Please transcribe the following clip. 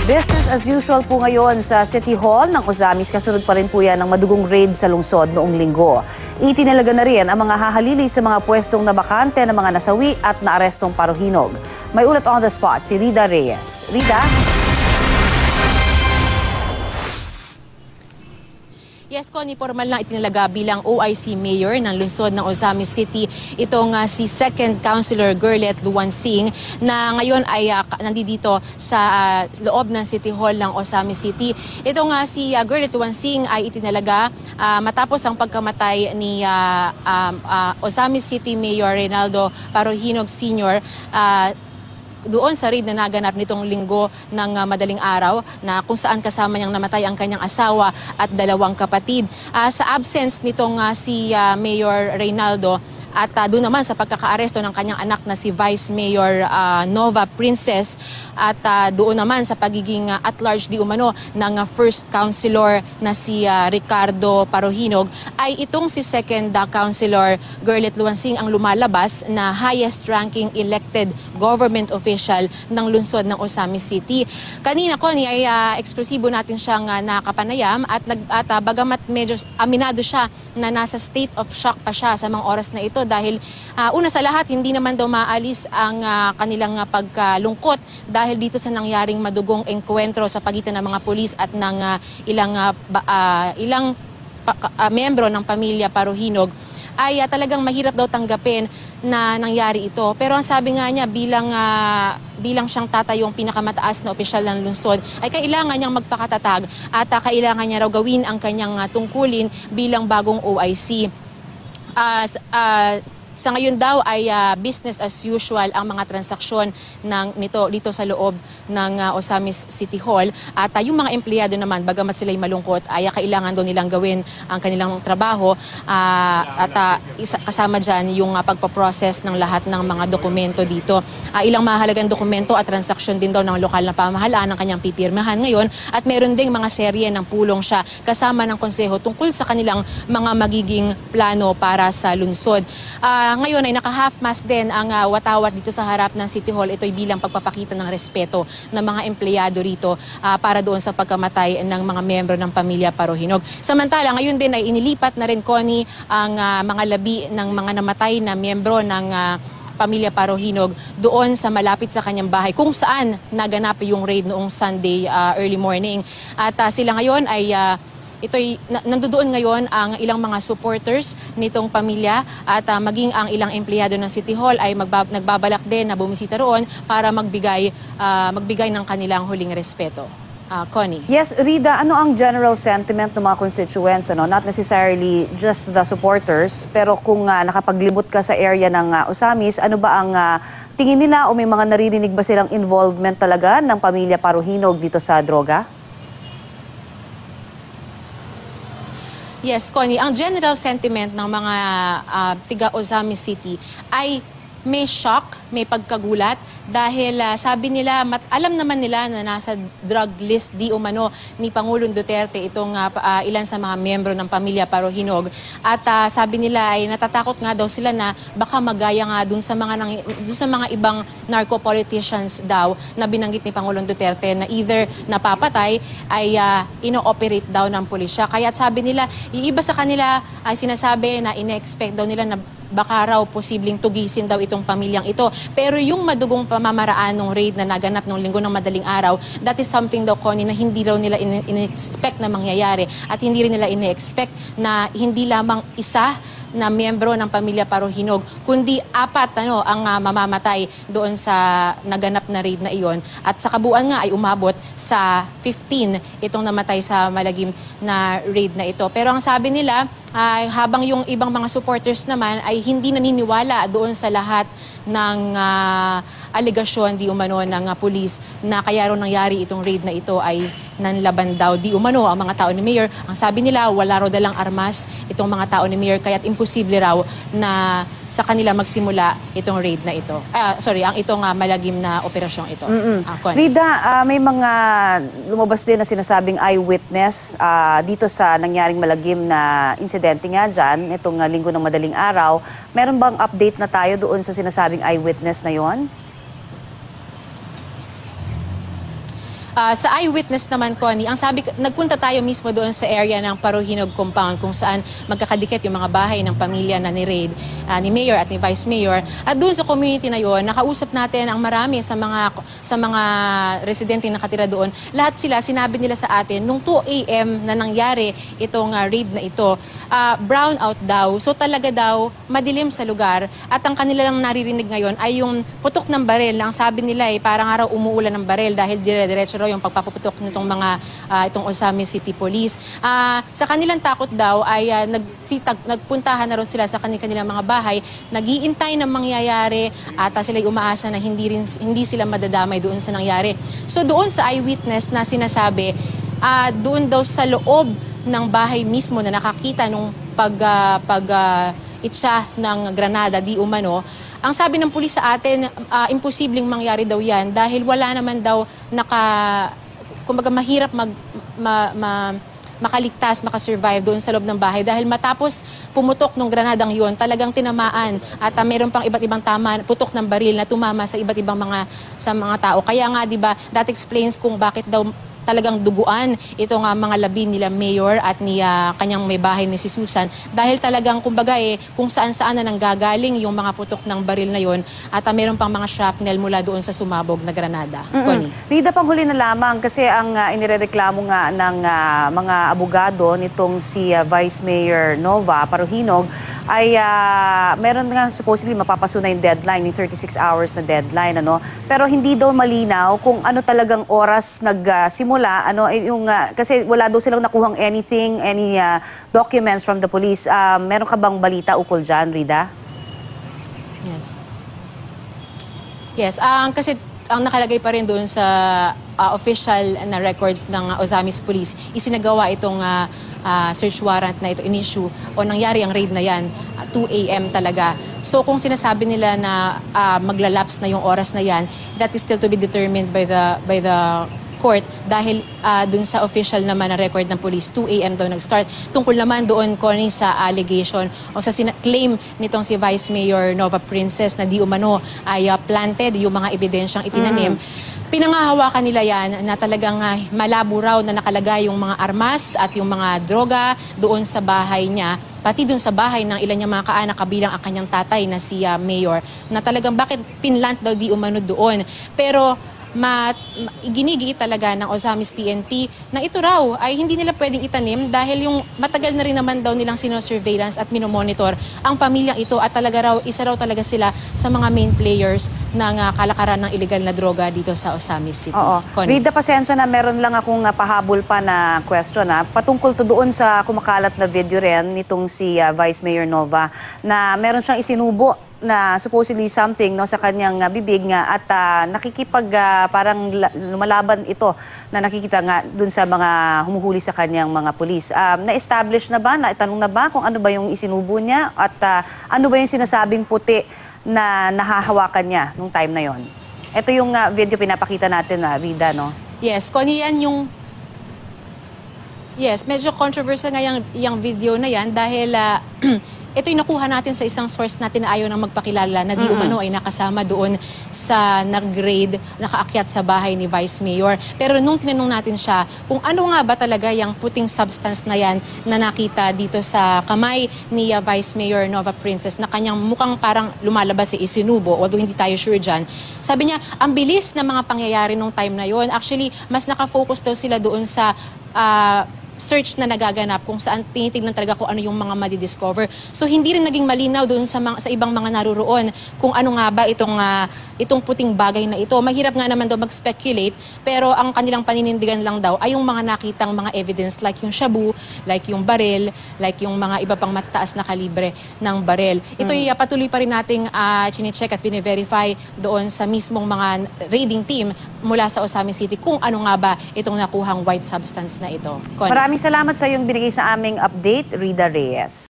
Business as usual po ngayon sa City Hall ng Ozamis. Kasunod pa rin po yan ng madugong raid sa lungsod noong linggo. Itinalaga na rin ang mga hahalili sa mga pwestong nabakante ng mga nasawi at naarestong paruhinog. May ulat on the spot si Rida Reyes. Rida? Yes, Connie, formal na itinalaga bilang OIC Mayor ng lungsod ng Ozamis City itong si Second Councilor Gerlet Luwansing na ngayon ay nandito sa loob ng City Hall ng Ozamis City. Itong si Gerlet Luwansing ay itinalaga matapos ang pagkamatay ni Ozamis City Mayor Reynaldo Paruhinog Sr. Doon sa raid na naganap nitong linggo ng madaling araw na kung saan kasama niyang namatay ang kanyang asawa at dalawang kapatid. Sa absence nitong si Mayor Reynaldo at doon naman sa pagkakaaresto ng kanyang anak na si Vice Mayor Nova Princess at doon naman sa pagiging at-large di umano ng First Councilor na si Ricardo Paruhinog ay itong si Second Councilor Gerlet Luwansing ang lumalabas na highest-ranking elected government official ng lungsod ng Ozamis City. Kanina, Connie, ay eksklusibo natin siyang nakapanayam at bagamat medyo aminado siya na nasa state of shock pa siya sa mga oras na ito dahil una sa lahat hindi naman daw maalis ang kanilang pagkalungkot dahil dito sa nangyaring madugong engkwentro sa pagitan ng mga pulis at ng ilang miyembro ng pamilya Paruhinog ay talagang mahirap daw tanggapin na nangyari ito. Pero ang sabi nga niya bilang siyang tatayong pinakamataas na opisyal ng lungsod ay kailangan niyang magpakatatag at kailangan niya raw gawin ang kanyang tungkulin bilang bagong OIC. Sa ngayon daw ay business as usual ang mga transaksyon dito sa loob ng Ozamis City Hall. At yung mga empleyado naman, bagamat sila'y malungkot, ay kailangan daw nilang gawin ang kanilang trabaho kasama dyan yung pagpaprocess ng lahat ng mga dokumento dito. Ilang mahalagang dokumento at transaksyon din daw ng lokal na pamahalaan ang kanyang pipirmahan ngayon at meron ding mga serye ng pulong siya kasama ng konseho tungkol sa kanilang mga magiging plano para sa lungsod. Ngayon ay naka-half-mast din ang watawat dito sa harap ng City Hall. Ito'y bilang pagpapakita ng respeto ng mga empleyado rito para doon sa pagkamatay ng mga miyembro ng pamilya Paruhinog. Samantala, ngayon din ay inilipat na rin, Connie, ang mga labi ng mga namatay na miyembro ng pamilya Paruhinog doon sa malapit sa kanyang bahay kung saan naganap yung raid noong Sunday early morning. At sila ngayon ay nandoon ngayon ang ilang mga supporters nitong pamilya at maging ang ilang empleyado ng City Hall ay nagbabalak din na bumisita roon para magbigay ng kanilang huling respeto. Connie. Yes, Rida, ano ang general sentiment ng mga constituents? Not necessarily just the supporters, pero kung nakapaglibot ka sa area ng Ozamis, ano ba ang tingin nila o may mga naririnig ba silang involvement talaga ng pamilya Paruhinog dito sa droga? Yes, Connie, ang general sentiment ng mga tiga Ozamis City ay may shock, may pagkagulat dahil sabi nila, alam naman nila na nasa drug list di umano ni Pangulong Duterte itong ilan sa mga miyembro ng pamilya Paruhinog. At sabi nila ay natatakot nga daw sila na baka magaya nga dun sa mga ibang narco-politicians daw na binanggit ni Pangulong Duterte na either napapatay ay ino-operate daw ng pulisya. Kaya sabi nila, yung iba sa kanila ay sinasabi na ine-expect daw nila na baka raw posibleng tugisin daw itong pamilyang ito. Pero yung madugong pamamaraan ng raid na naganap ng linggo ng madaling araw, that is something daw, Connie, na hindi raw nila in-expect na mangyayari at hindi rin nila in-expect na hindi lamang isa na miyembro ng pamilya Paruhinog, kundi 4 ang mamamatay doon sa naganap na raid na iyon. At sa kabuuan nga ay umabot sa 15 itong namatay sa malagim na raid na ito. Pero ang sabi nila, habang yung ibang mga supporters naman ay hindi naniniwala doon sa lahat ng alegasyon di umano ng pulis na kaya raw nangyari itong raid na ito ay nanlaban daw di umano ang mga tao ni Mayor. Ang sabi nila, wala raw dalang armas itong mga tao ni Mayor kaya't imposible raw na sa kanila magsimula itong raid na ito. Ang itong malagim na operasyong ito. Rida, may mga lumabas din na sinasabing eyewitness dito sa nangyaring malagim na insidente nga dyan, itong linggo ng madaling araw. Meron bang update na tayo doon sa sinasabing eyewitness na yon? Sa eyewitness naman, Connie, ang sabi, nagpunta tayo mismo doon sa area ng Paruhinog Compound kung saan magkakadikit yung mga bahay ng pamilya na ni-raid ni Mayor at ni Vice Mayor. At doon sa community na yon, nakausap natin ang marami sa mga residente na nakatira doon. Lahat sila, sinabi nila sa atin, nung 2 a.m. na nangyari itong raid na ito, brown out daw. So talaga daw, madilim sa lugar. At ang kanila lang naririnig ngayon ay yung putok ng baril. Ang sabi nila parang araw umuulan ng baril dahil dire-diretso raw yung pagpapuputok nitong mga itong Ozamis City Police. Sa kanilang takot daw ay nagpuntahan na raw sila sa kanilang mga bahay, nag-iintay ng mangyayari at sila'y umaasa na hindi sila madadamay doon sa nangyari. So doon sa eyewitness na sinasabi, doon daw sa loob ng bahay mismo na nakakita nung itsa ng granada di umano, ang sabi ng pulis sa atin, imposibleng mangyari daw yan dahil wala naman daw kumbaga mahirap makaligtas, makasurvive doon sa loob ng bahay dahil matapos pumutok ng granadang yon, talagang tinamaan at meron pang iba't ibang putok ng baril na tumama sa iba't ibang mga tao. Kaya nga, 'di ba, that explains kung bakit daw talagang duguan itong mga labi nila Mayor at ni kanyang may bahay ni si Susan dahil talagang kumbaga kung saan-saan na nanggagaling yung mga putok ng baril na yon at meron pang mga shrapnel mula doon sa sumabog na granada. Connie. Rida, panghuli na lamang kasi ang inirereklamo nga ng mga abogado nitong si Vice Mayor Nova Paruhinog ay meron nga supposedly mapapasuna yung deadline, yung 36 hours na deadline, ano? Pero hindi daw malinaw kung ano talagang oras nagsimula, kasi wala daw silang nakuhang any documents from the police. Meron ka bang balita ukol dyan, Rida? Yes, kasi ang nakalagay pa rin doon sa official na records ng Ozamis Police, isinagawa itong search warrant na ito in-issue o nangyari ang raid na yan, 2 a.m. talaga. So kung sinasabi nila na maglalapse na yung oras na yan, that is still to be determined by the court dahil dun sa official naman na record ng police, 2 a.m. daw nag-start. Tungkol naman doon, Connie, sa allegation o sa claim nitong si Vice Mayor Nova Princess na di umano ay planted yung mga ebidensyang itinanim. Pinangahawakan nila yan na talagang malabo raw na nakalagay yung mga armas at yung mga droga doon sa bahay niya, pati doon sa bahay ng ilan niyang mga kaanak kabilang ang kanyang tatay na si Mayor, na talagang bakit pinlant daw di umano doon. Pero ginigit talaga ng Ozamis PNP na ito raw ay hindi nila pwedeng itanim dahil yung matagal na rin naman daw nilang sino-surveillance at minomonitor ang pamilyang ito at isa raw talaga sila sa mga main players ng kalakaran ng illegal na droga dito sa Ozamis City. Oo. Rida, pasensya na, meron lang akong pahabol pa na question. Patungkol to doon sa kumakalat na video rin nitong si Vice Mayor Nova na meron siyang isinubo na supposedly something sa kanyang bibig nga at parang lumalaban ito na nakikita nga dun sa mga humuhuli sa kanyang mga pulis. Na-establish na ba, naitanong na ba kung ano ba yung isinubo niya at ano ba yung sinasabing puti na nahahawakan niya nung time na yon? Ito yung video pinapakita natin, Rida, no? Yes, Connie, yan yung... Yes, medyo controversial nga yung video na yan dahil... ito yung nakuha natin sa isang source natin na ayaw nang magpakilala na di umano ay nakasama doon sa nag-raid, nakaakyat sa bahay ni Vice Mayor. Pero nung tinanong natin siya kung ano nga ba talaga yung puting substance na yan na nakita dito sa kamay ni Vice Mayor Nova Princess na kanyang mukhang parang lumalabas isinubo, although hindi tayo sure dyan. Sabi niya, ang bilis na mga pangyayari nung time na yon. Actually, mas nakafocus daw sila doon sa search na nagaganap kung saan tinitignan talaga kung ano yung mga madidiscover. So hindi rin naging malinaw doon sa ibang mga naruroon kung ano nga ba itong puting bagay na ito. Mahirap nga naman daw mag-speculate, pero ang kanilang paninindigan lang daw ay yung mga nakitang mga evidence like yung shabu, like yung baril, like yung mga iba pang matataas na kalibre ng baril. Ito ay patuloy pa rin nating chine-check at verify doon sa mismong mga raiding team mula sa Ozamis City kung ano nga ba itong nakuhang white substance na ito. Connie. Maraming salamat sa iyong binigay sa aming update, Rida Reyes.